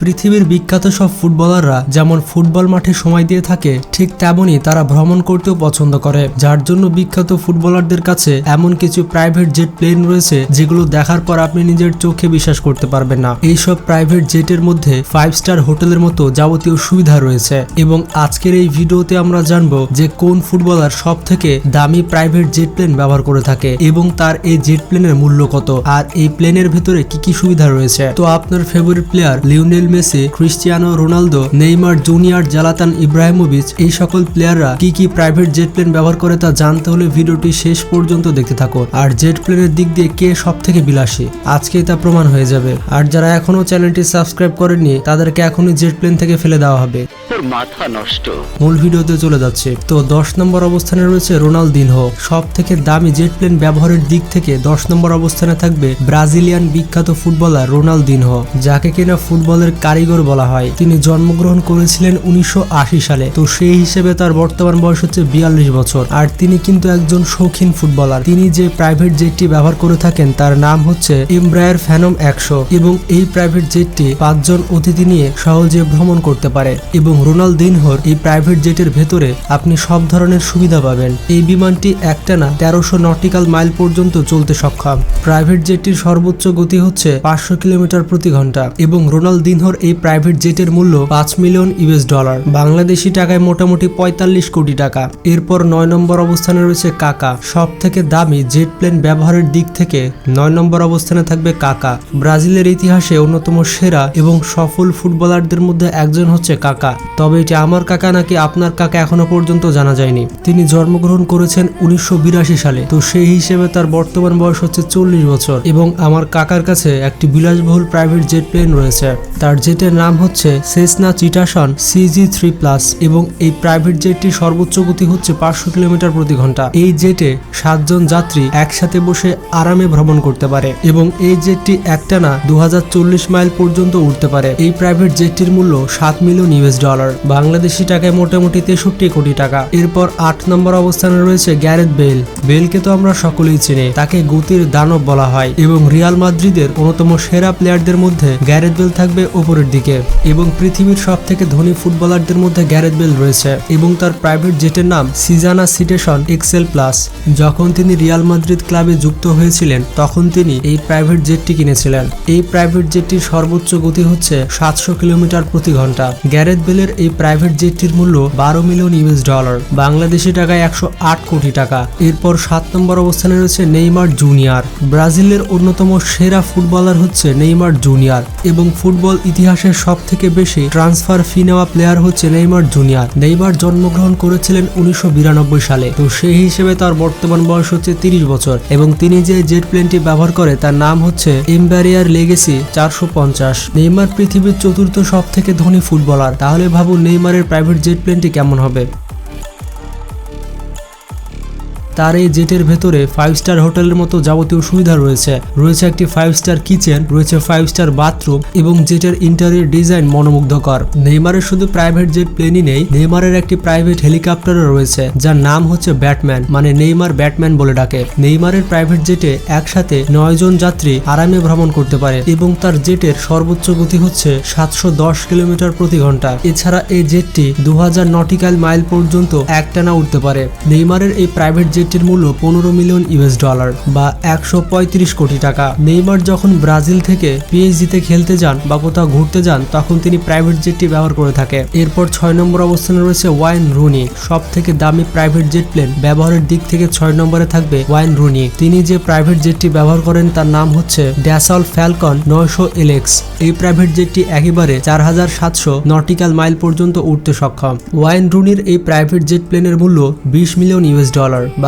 পৃথিবীর বিখ্যাত সব ফুটবলাররা যেমন ফুটবল মাঠে সময় দিয়ে থাকে, ঠিক তেমনই তারা ভ্রমণ করতেও পছন্দ করে, যার জন্য বিখ্যাত ফুটবলারদের কাছে এমন কিছু প্রাইভেট জেট প্লেন রয়েছে যেগুলো দেখার পর আপনি নিজের চোখে বিশ্বাস করতে পারবেন না। এইসব প্রাইভেট জেটের মধ্যে 5 স্টার হোটেলের মতো যাবতীয় সুবিধা রয়েছে এবং আজকের এই ভিডিওতে আমরা জানবো যে কোন ফুটবলার সব থেকে দামি প্রাইভেট জেট প্লেন ব্যবহার করে থাকে এবং তার এই জেট প্লেনের মূল্য কত, আর এই প্লেনের ভেতরে কি কি সুবিধা রয়েছে। তো আপনার favourite player Lionel Messi, Cristiano Ronaldo, Neymar junior, Zlatan Ibrahimovic, এই সকল প্লেয়াররা কি কি প্রাইভেট জেট প্লেন ব্যবহার করে তা জানতে হলে ভিডিওটি শেষ পর্যন্ত দেখতে থাকুন। আর জেট প্লেনের দিক দিয়ে কে সব থেকে বিলাসী আজকেই তা প্রমাণ হয়ে যাবে। আর যারা এখনো চ্যানেলটি সাবস্ক্রাইব করেননি তাদেরকে এখনই জেট প্লেন থেকে ফেলে দেওয়া হবে। মাথা নষ্ট। মূল ভিডিওতে চলে যাচ্ছে। তো 10 নম্বর অবস্থানে রয়েছে রোনালদিনহো। সব থেকে দামি জেট প্লেন ব্যবহারের দিক থেকে 10 নম্বর অবস্থানে থাকবে ব্রাজিলিয়ান বিখ্যাত ফুটবলার রোনালদিনহো, যাকে কিনা ফুটবলের কারিগর বলা হয়। তিনি জন্মগ্রহণ করেছিলেন 1980 সালে। তো সেই হিসেবে তার বর্তমান বয়স হচ্ছে 42 বছর। আর তিনি কিন্তু একজন শৌখিন ফুটবলার। তিনি যে প্রাইভেট জেটটি ব্যবহার করে থাকেন তার নাম হচ্ছে এমব্রায়ার ফ্যানম 100 এবং এই প্রাইভেট জেটটি 5 জন অতিথি নিয়ে সহজে ভ্রমণ করতে পারে এবং রোনালদিনহোর এই প্রাইভেট জেটের ভেতরে আপনি সব ধরনের সুবিধা পাবেন। এই বিমানটি একটানা 1300 নটিক্যাল মাইল পর্যন্ত চলতে সক্ষম। প্রাইভেট জেটটির সর্বোচ্চ গতি হচ্ছে 500 কিলোমিটার প্রতি ঘন্টা এবং রোনালদিনহোর এই প্রাইভেট জেটের মূল্য $5 মিলিয়ন, বাংলাদেশি টাকায় মোটামুটি 45 কোটি টাকা। এরপর 9 নম্বর অবস্থানে রয়েছে কাকা। সব থেকে দামি জেট প্লেন ব্যবহারের দিক থেকে 9 নম্বর অবস্থানে থাকবে কাকা। ব্রাজিলের ইতিহাসে অন্যতম সেরা এবং সফল ফুটবলারদের মধ্যে একজন হচ্ছে কাকা। তবে এটি আমার কাকা নাকি আপনার কাকা এখনো পর্যন্ত জানা যায়নি। তিনি জন্মগ্রহণ করেছেন 1982 সালে। তো সেই হিসেবে তার বর্তমান বয়স হচ্ছে 40 বছর এবং আমার কাকার কাছে একটি বিলাসবহুল প্রাইভেট জেট প্লেন রয়েছে। তার জেটের নাম হচ্ছে সেসনা চিটাসন CG3+ এবং এই প্রাইভেট জেটটির সর্বোচ্চ গতি হচ্ছে 500 কিলোমিটার প্রতি ঘন্টা। এই জেটে 7 জন যাত্রী একসাথে বসে আরামে ভ্রমণ করতে পারে এবং এই জেটটি একটানা 2040 মাইল পর্যন্ত উঠতে পারে। এই প্রাইভেট জেটটির মূল্য $7 মিলিয়ন, বাংলাদেশি টাকায় মোটামুটি 63 কোটি টাকা। এরপর 8 নম্বর অবস্থানে রয়েছে গ্যারেথ বেল। বেলকে তো আমরা সকলেই চিনি, তাকে গতির দানব বলা হয় এবং রিয়াল মাদ্রিদের অন্যতম সেরা প্লেয়ারদের মধ্যে গ্যারেথ বেল থাকবে উপরের দিকে এবং পৃথিবীর সব থেকে ধনী ফুটবলারদের মধ্যে গ্যারেথ বেল রয়েছে এবং তার প্রাইভেট জেটের নাম সিজানা সিটেশন XL+। যখন তিনি রিয়াল মাদ্রিদ ক্লাবে যুক্ত হয়েছিলেন তখন তিনি এই প্রাইভেট জেটটি কিনেছিলেন। এই প্রাইভেট জেটটির সর্বোচ্চ গতি হচ্ছে 700 কিলোমিটার প্রতি ঘন্টা। গ্যারেথ বেলের এই প্রাইভেট জেটটির মূল্য $12 মিলিয়ন, বাংলাদেশি টাকায় 108 কোটি টাকা। এরপর 7 নম্বর অবস্থানে রয়েছে নেইমার জুনিয়র। ব্রাজিলের অন্যতম সেরা ফুটবলার হচ্ছে নেইমার জুনিয়র এবং ফুটবল ইতিহাসের সব থেকে বেশি ট্রান্সফার ফি নেওয়া প্লেয়ার হচ্ছে নেইমার জুনিয়র। নেইমার জন্মগ্রহণ করেছিলেন 1992 সালে। তো সেই হিসেবে তার বর্তমান বয়স হচ্ছে 30 বছর এবং তিনি যে জেট প্লেনটি ব্যবহার করে তার নাম হচ্ছে এমব্রায়ার লেগেসি 450। নেইমার পৃথিবীর চতুর্থ সব থেকে ধনী ফুটবলার। তাহলে ভাবুন নেইমারের প্রাইভেট জেট প্লেনটি কেমন হবে। তার এই জেটের ভেতরে 5 স্টার হোটেলের মতো যাবতীয় সুবিধা রয়েছে। রয়েছে একটি 5 স্টার কিচেন, রয়েছে 5 স্টার বাথরুম এবং জেটের ইন্টেরিয়র ডিজাইন মনোমুগ্ধকর। নেইমারের শুধু প্রাইভেট জেট প্লেনই নেই, নেইমারের একটি প্রাইভেট হেলিকপ্টারও রয়েছে যার নাম হচ্ছে ব্যাটম্যান, মানে নেইমার ব্যাটম্যান বলে ডাকে। নেইমারের প্রাইভেট জেটে একসাথে 9 জন যাত্রী আরামে ভ্রমণ করতে পারে এবং তার জেটের সর্বোচ্চ গতি হচ্ছে 710 কিলোমিটার প্রতি ঘন্টা। এছাড়া এই জেটটি 2000 নটিক্যাল মাইল পর্যন্ত একটানা উঠতে পারে। নেইমারের এই প্রাইভেট জেটটির মূল্য $15 মিলিয়ন, বা 135 কোটি টাকা। নেইমার যখন ব্রাজিল থেকে PSG তে খেলতে যান বা কোথাও ঘুরতে যান তখন তিনি প্রাইভেট জেটটি ব্যবহার করে থাকে। এরপর 6 নম্বর অবস্থানে রয়েছে ওয়াইন রুনি। সব থেকে দামি প্রাইভেট জেট প্লেন ব্যবহারের দিক থেকে 6 নম্বরে থাকবে ওয়াইন রুনি। তিনি যে প্রাইভেট জেটটি ব্যবহার করেন তার নাম হচ্ছে ড্যাসল ফ্যালকন 900 LX। এই প্রাইভেট জেটটি একেবারে 4700 নটিক্যাল মাইল পর্যন্ত উঠতে সক্ষম। ওয়াইন রুনির এই প্রাইভেট জেট প্লেনের মূল্য $20 মিলিয়ন,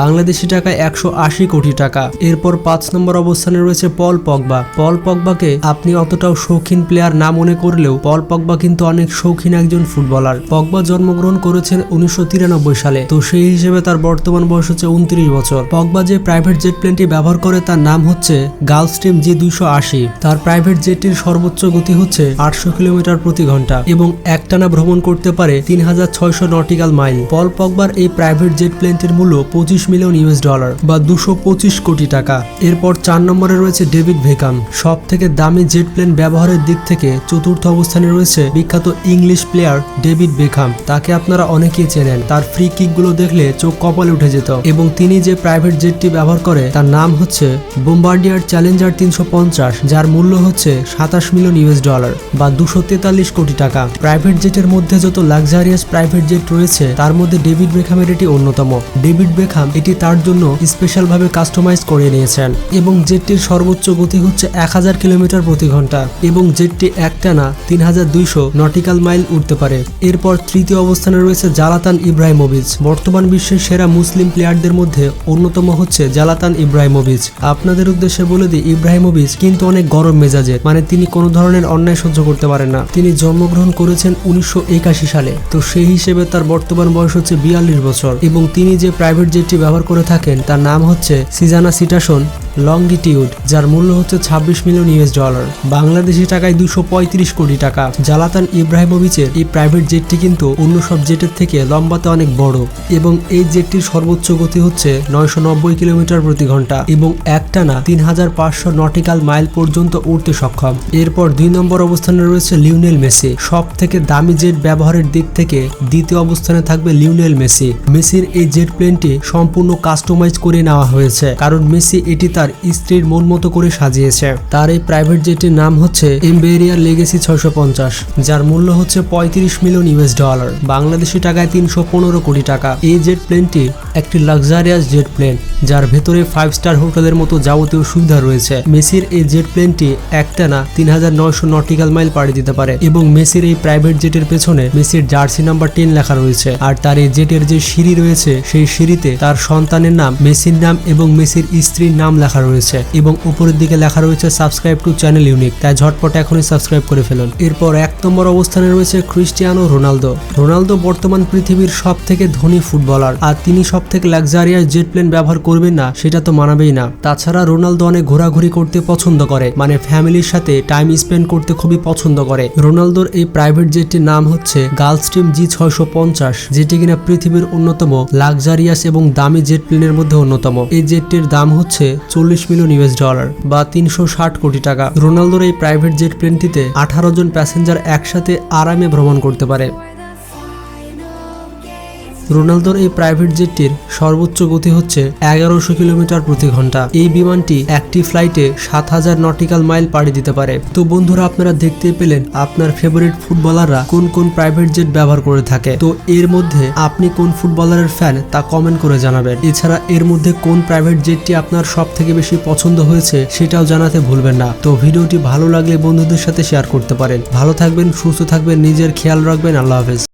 বাংলাদেশি টাকায় 180 কোটি টাকা। এরপর 5 নম্বর অবস্থানে রয়েছে পল পগবা। পল পগবাকে আপনি অতটাও শৌখিন প্লেয়ার না মনে করলেও পল পগবা কিন্তু অনেক শৌখিন একজন ফুটবলার। পগবা জন্মগ্রহণ করেছেন 1993 সালে। তো সেই হিসেবে তার বর্তমান বয়স হচ্ছে 29 বছর। পগবা যে প্রাইভেট জেট প্লেনটি ব্যবহার করে তার নাম হচ্ছে গালস্ট্রিম G280। তার প্রাইভেট জেটটির সর্বোচ্চ গতি হচ্ছে 800 কিলোমিটার প্রতি ঘন্টা এবং একটানা ভ্রমণ করতে পারে 3600 নটিক্যাল মাইল। পল পগবার এই প্রাইভেট জেট প্লেনটির মূল্য $25 মিলিয়ন ইউএস ডলার বা 225 কোটি টাকা। এরপর 4 নম্বরে রয়েছে ডেভিড বেকহাম। সব থেকে দামি জেট প্লেন ব্যবহারের দিক থেকে চতুর্থ অবস্থানে রয়েছে বিখ্যাত ইংলিশ প্লেয়ার ডেভিড বেকহাম। তাকে আপনারা অনেকেই চেনেন, তার ফ্রি কিকগুলো দেখলে চোখ কপালে উঠে যেত। এবং তিনি যে প্রাইভেট জেটটি ব্যবহার করে তার নাম হচ্ছে বোম্বার্ডিয়ার চ্যালেঞ্জার 350, যার মূল্য হচ্ছে 27 মিলিয়ন ইউএস ডলার বা 243 কোটি টাকা। প্রাইভেট জেটের মধ্যে যত লাক্সারিয়াস প্রাইভেট জেট রয়েছে তার মধ্যে ডেভিড বেকহামের এটি অন্যতম। ডেভিড বেকহাম এটি তার জন্য স্পেশাল ভাবে কাস্টমাইজ করে নিয়েছেন এবং জেটটির সর্বোচ্চ গতি হচ্ছে 1000 কিলোমিটার প্রতি ঘন্টা এবং জেটটি একটানা 3200 নটিক্যাল মাইল উঠতে পারে। এরপর তৃতীয় অবস্থানে রয়েছে জালাতান ইব্রাহিমোভিচ। বর্তমান বিশ্বের সেরা মুসলিম প্লেয়ারদের মধ্যে অন্যতম হচ্ছে জালাতান ইব্রাহিমোভিচ। আপনাদের উদ্দেশ্যে বলে দিই, ইব্রাহিমোভিচ কিন্তু অনেক গরম মেজাজের, মানে তিনি কোনো ধরনের অন্যায় সহ্য করতে পারেন না। তিনি জন্মগ্রহণ করেছেন 1981 সালে, তো সেই হিসেবে তার বর্তমান বয়স হচ্ছে 42 বছর এবং তিনি যে প্রাইভেট জেটটি ব্যবহার করে থাকেন তার নাম হচ্ছে সিজানা সিটাসন লংগিটিউড, যার মূল্য হচ্ছে 26 মিলিয়ন ইউএস ডলার, বাংলাদেশি টাকায় 235 কোটি টাকা। জালাতান ইব্রাহিমোভিচের এই প্রাইভেট জেটটি কিন্তু অন্য সব জেটের থেকে লম্বাতে অনেক বড় এবং এই জেটটির সর্বোচ্চ গতি হচ্ছে 990 কিলোমিটার প্রতি ঘন্টা এবং একটানা 3500 নটিক্যাল মাইল পর্যন্ত উড়তে সক্ষম। এরপর 2 নম্বর অবস্থানে রয়েছে লিওনেল মেসি। সব থেকে দামি জেট ব্যবহারের দিক থেকে দ্বিতীয় অবস্থানে থাকবে লিওনেল মেসি। মেসির এই জেট প্লেনটি সম্পূর্ণ কাস্টমাইজ করে নেওয়া হয়েছে, কারণ মেসি এটি তার স্ত্রীর মন মতো করে সাজিয়েছে। তার এই প্রাইভেট জেটের নাম হচ্ছে এম্বেরিয়ার লেগেসি 650, যার মূল্য হচ্ছে 35 মিলিয়ন ইউএস ডলার, বাংলাদেশি টাকায় 315 কোটি টাকা। এই জেট প্লেনটি একটি লাক্সারিয়াস জেট প্লেন, যার ভেতরে 5 স্টার হোটেলের মতো যাবতীয় সুবিধা রয়েছে। মেসির এই জেট প্লেনটি একটানা 3900 নটিক্যাল মাইল পাড়ি দিতে পারে এবং মেসির এই প্রাইভেট জেটের পেছনে মেসির জার্সি নাম্বার 10 লেখা রয়েছে। আর তার এই জেটের যে সিঁড়ি রয়েছে সেই সিঁড়িতে তার সন্তানের নাম, মেসির নাম এবং মেসির স্ত্রীর নাম লেখা রয়েছে এবং উপরের দিকে লেখা রয়েছে সাবস্ক্রাইব টু চ্যানেল ইউনিক, তাই ঝটপট এখনই সাবস্ক্রাইব করে ফেলুন। এরপর 1 নম্বর অবস্থানে রয়েছে ক্রিস্টিয়ানো রোনালদো। রোনালদো বর্তমান পৃথিবীর সব থেকে ধনী ফুটবলার, আর তিনি সব থেকে লাক্সারিয়াস জেট প্লেন ব্যবহার করবেন না সেটা তো মানাবেই না। তাছাড়া রোনালদো অনেক ঘোরাঘুরি করতে পছন্দ করে, মানে ফ্যামিলির সাথে টাইম স্পেন্ড করতে খুবই পছন্দ করে। রোনালদোর এই প্রাইভেট জেটটির নাম হচ্ছে গালফস্ট্রিম G650, যেটি কিনা পৃথিবীর অন্যতম লাক্সারিয়াস এবং দামি জেট প্লেনের মধ্যে অন্যতম। এই জেটটির দাম হচ্ছে 40 মিলিয়ন ইউএস ডলার বা 360 কোটি টাকা। রোনালদোর এই প্রাইভেট জেট প্লেনটিতে 18 জন প্যাসেঞ্জার একসাথে আরামে ভ্রমণ করতে পারে। রোনালদোর এই প্রাইভেট জেটটির সর্বোচ্চ গতি হচ্ছে 1100 কিলোমিটার প্রতি ঘন্টা। এই বিমানটি একটি ফ্লাইটে 7000 নটিক্যাল মাইল পাড়ি দিতে পারে। তো বন্ধুরা, আপনারা দেখতেই পেলেন আপনার ফেভারিট ফুটবলাররা কোন কোন প্রাইভেট জেট ব্যবহার করে থাকে। তো এর মধ্যে আপনি কোন ফুটবলারের ফ্যান তা কমেন্ট করে জানাবেন। এছাড়া এর মধ্যে কোন প্রাইভেট জেটটি আপনার সব থেকে বেশি পছন্দ হয়েছে সেটাও জানাতে ভুলবেন না। তো ভিডিওটি ভালো লাগলে বন্ধুদের সাথে শেয়ার করতে পারেন। ভালো থাকবেন, সুস্থ থাকবেন, নিজের খেয়াল রাখবেন। আল্লাহ হাফেজ।